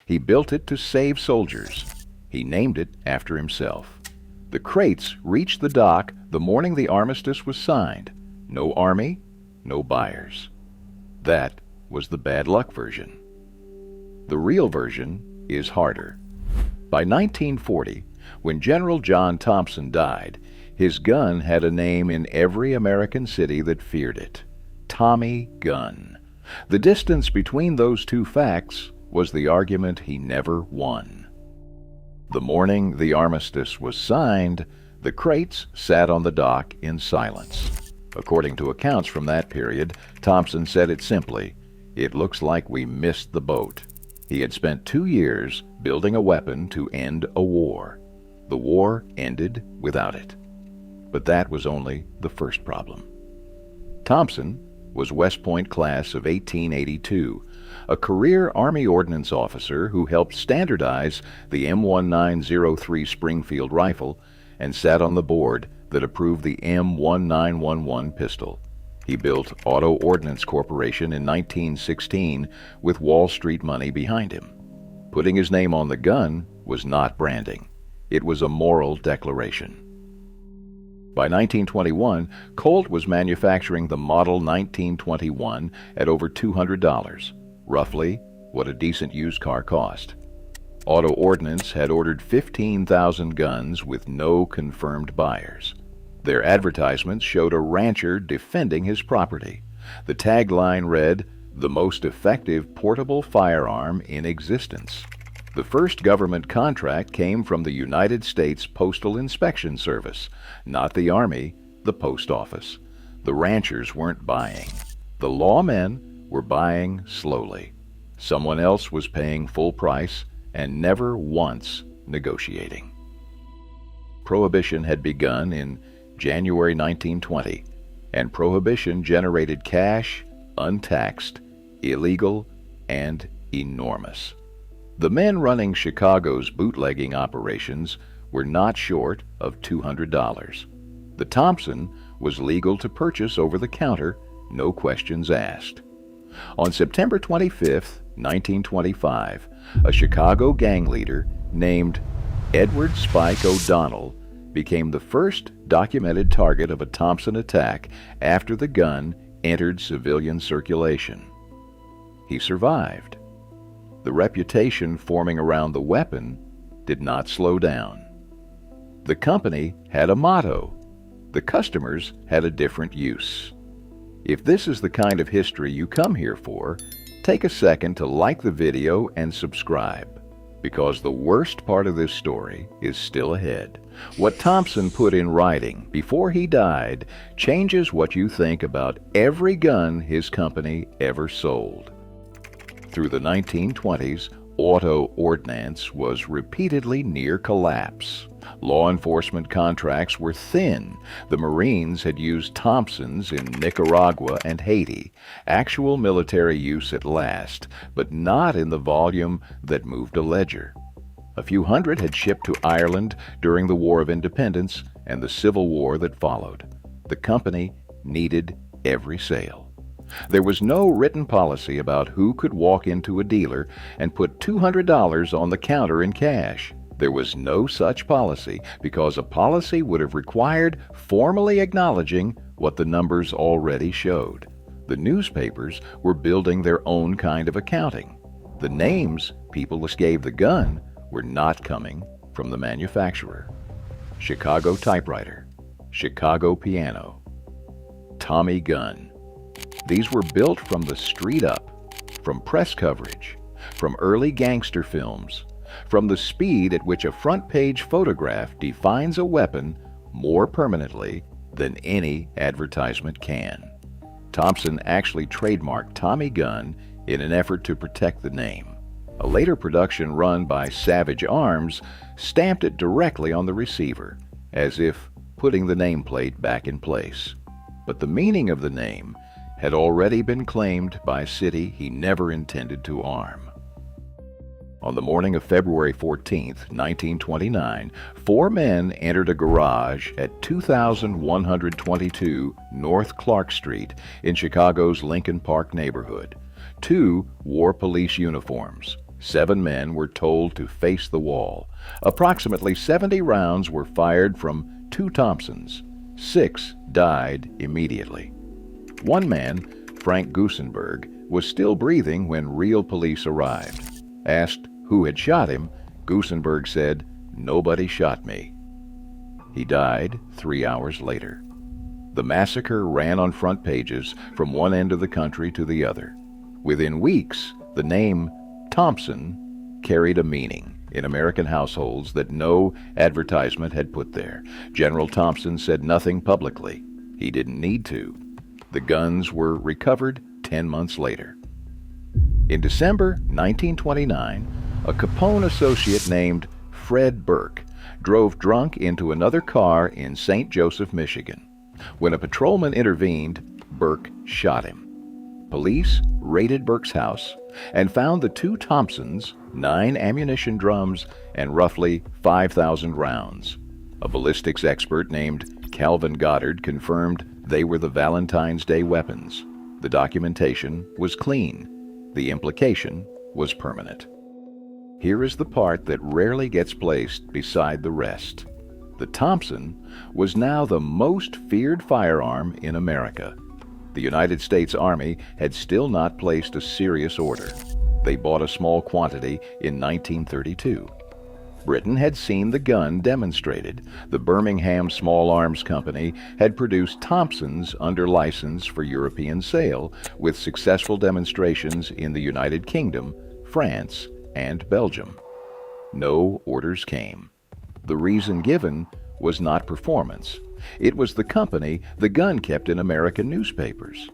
He built it to save soldiers. He named it after himself. The crates reached the dock the morning the armistice was signed. No army, no buyers. That was the bad luck version. The real version is harder. By 1940, when General John Thompson died, his gun had a name in every American city that feared it: Tommy Gun. The distance between those two facts was the argument he never won. The morning the armistice was signed, the crates sat on the dock in silence. According to accounts from that period, Thompson said it simply: "It looks like we missed the boat." He had spent 2 years building a weapon to end a war. The war ended without it. But that was only the first problem. Thompson was West Point class of 1882, a career Army Ordnance officer who helped standardize the M1903 Springfield rifle and sat on the board that approved the M1911 pistol. He built Auto Ordnance Corporation in 1916 with Wall Street money behind him. Putting his name on the gun was not branding. It was a moral declaration. By 1921, Colt was manufacturing the Model 1921 at over $200, roughly what a decent used car cost. Auto Ordnance had ordered 15,000 guns with no confirmed buyers. Their advertisements showed a rancher defending his property. The tagline read, "The most effective portable firearm in existence." The first government contract came from the United States Postal Inspection Service, not the Army, the Post Office. The ranchers weren't buying. The lawmen were buying slowly. Someone else was paying full price and never once negotiating. Prohibition had begun in January 1920, and Prohibition generated cash, untaxed, illegal, and enormous. The men running Chicago's bootlegging operations were not short of $200. The Thompson was legal to purchase over the counter, no questions asked. On September 25, 1925, a Chicago gang leader named Edward Spike O'Donnell became the first documented target of a Thompson attack after the gun entered civilian circulation. He survived. The reputation forming around the weapon did not slow down. The company had a motto. The customers had a different use. If this is the kind of history you come here for, take a second to like the video and subscribe, because the worst part of this story is still ahead. What Thompson put in writing before he died changes what you think about every gun his company ever sold. Through the 1920s, auto ordnance was repeatedly near collapse. Law enforcement contracts were thin. The Marines had used Thompsons in Nicaragua and Haiti, actual military use at last, but not in the volume that moved a ledger. A few hundred had shipped to Ireland during the War of Independence and the Civil War that followed. The company needed every sale. There was no written policy about who could walk into a dealer and put $200 on the counter in cash. There was no such policy because a policy would have required formally acknowledging what the numbers already showed. The newspapers were building their own kind of accounting. The names people gave the gun were not coming from the manufacturer. Chicago typewriter, Chicago piano, Tommy gun. These were built from the street up, from press coverage, from early gangster films, from the speed at which a front-page photograph defines a weapon more permanently than any advertisement can. Thompson actually trademarked Tommy gun in an effort to protect the name. A later production run by Savage Arms stamped it directly on the receiver, as if putting the nameplate back in place. But the meaning of the name had already been claimed by a city he never intended to arm. On the morning of February 14, 1929, 4 men entered a garage at 2122 North Clark Street in Chicago's Lincoln Park neighborhood. 2 wore police uniforms. 7 men were told to face the wall. Approximately 70 rounds were fired from 2 Thompsons. 6 died immediately. One man, Frank Gusenberg, was still breathing when real police arrived. Asked who had shot him, Gusenberg said, "Nobody shot me." He died 3 hours later. The massacre ran on front pages from one end of the country to the other. Within weeks, the name Thompson carried a meaning in American households that no advertisement had put there. General Thompson said nothing publicly. He didn't need to. The guns were recovered 10 months later. In December 1929, a Capone associate named Fred Burke drove drunk into another car in St. Joseph, Michigan. When a patrolman intervened, Burke shot him. Police raided Burke's house and found the 2 Thompsons, 9 ammunition drums, and roughly 5,000 rounds. A ballistics expert named Calvin Goddard confirmed they were the Valentine's Day weapons. The documentation was clean. The implication was permanent. Here is the part that rarely gets placed beside the rest. The Thompson was now the most feared firearm in America. The United States Army had still not placed a serious order. They bought a small quantity in 1932. Britain had seen the gun demonstrated. The Birmingham Small Arms Company had produced Thompsons under license for European sale, with successful demonstrations in the United Kingdom, France, and Belgium. No orders came. The reason given was not performance. It was the company the gun kept in American newspapers.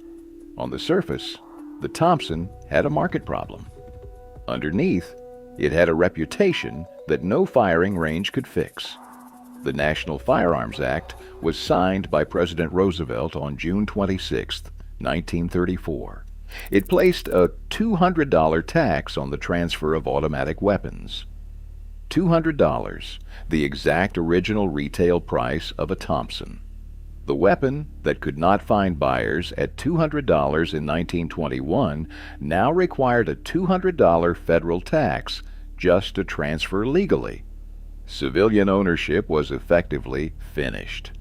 On the surface, the Thompson had a market problem. Underneath, it had a reputation that no firing range could fix. The National Firearms Act was signed by President Roosevelt on June 26, 1934. It placed a $200 tax on the transfer of automatic weapons. $200, the exact original retail price of a Thompson. The weapon that could not find buyers at $200 in 1921 now required a $200 federal tax just to transfer legally. Civilian ownership was effectively finished.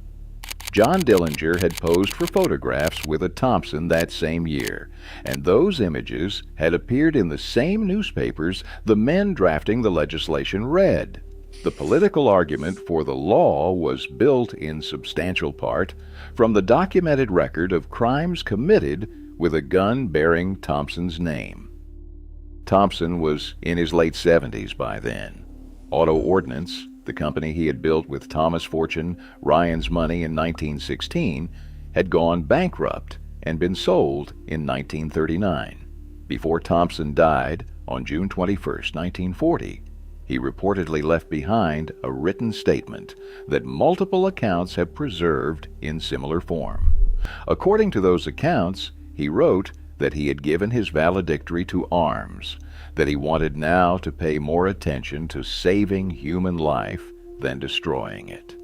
John Dillinger had posed for photographs with a Thompson that same year, and those images had appeared in the same newspapers the men drafting the legislation read. The political argument for the law was built in substantial part from the documented record of crimes committed with a gun bearing Thompson's name. Thompson was in his late 70s by then. Auto Ordnance, the company he had built with Thomas Fortune Ryan's money in 1916, had gone bankrupt and been sold in 1939. Before Thompson died on June 21, 1940, he reportedly left behind a written statement that multiple accounts have preserved in similar form. According to those accounts, he wrote that he had given his valedictory to arms, that he wanted now to pay more attention to saving human life than destroying it.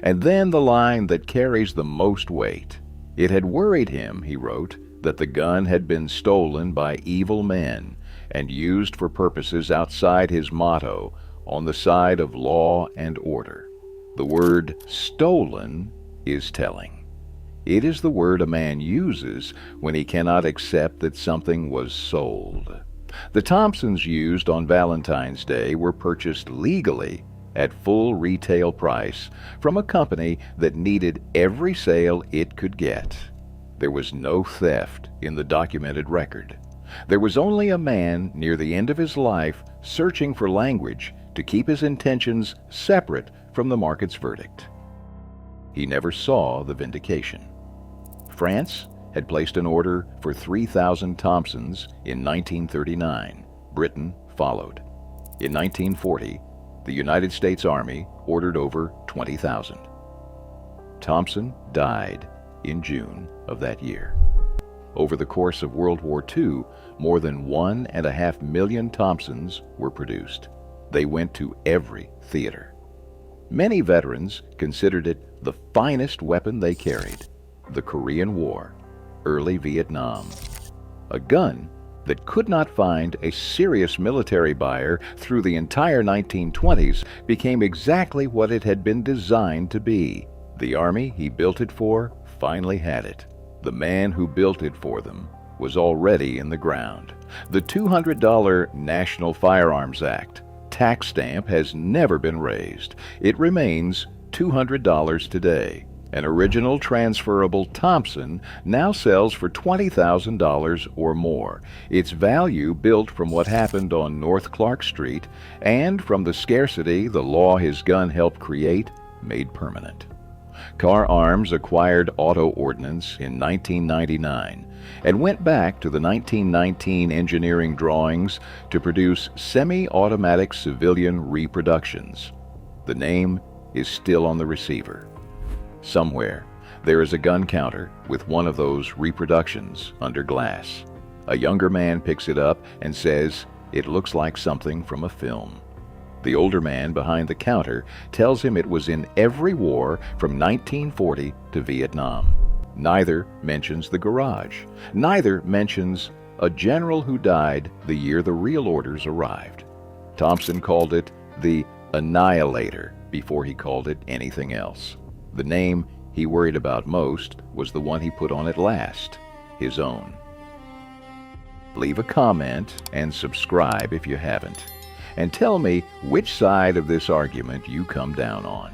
And then the line that carries the most weight. It had worried him, he wrote, that the gun had been stolen by evil men and used for purposes outside his motto, on the side of law and order. The word stolen is telling. It is the word a man uses when he cannot accept that something was sold. The Thompsons used on Valentine's Day were purchased legally at full retail price from a company that needed every sale it could get. There was no theft in the documented record. There was only a man near the end of his life searching for language to keep his intentions separate from the market's verdict. He never saw the vindication. France had placed an order for 3,000 Thompsons in 1939. Britain followed. In 1940, the United States Army ordered over 20,000. Thompson died in June of that year. Over the course of World War II, more than 1.5 million Thompsons were produced. They went to every theater. Many veterans considered it the finest weapon they carried. The Korean War, early Vietnam. A gun that could not find a serious military buyer through the entire 1920s became exactly what it had been designed to be. The army he built it for finally had it. The man who built it for them was already in the ground. The $200 National Firearms Act tax stamp has never been raised. It remains $200 today. An original transferable Thompson now sells for $20,000 or more. Its value built from what happened on North Clark Street and from the scarcity the law his gun helped create made permanent. Carr Arms acquired auto ordnance in 1999 and went back to the 1919 engineering drawings to produce semi-automatic civilian reproductions. The name is still on the receiver. Somewhere, there is a gun counter with one of those reproductions under glass. A younger man picks it up and says it looks like something from a film. The older man behind the counter tells him it was in every war from 1940 to Vietnam. Neither mentions the garage. Neither mentions a general who died the year the real orders arrived. Thompson called it the Annihilator before he called it anything else. The name he worried about most was the one he put on it last, his own. Leave a comment and subscribe if you haven't. And tell me which side of this argument you come down on.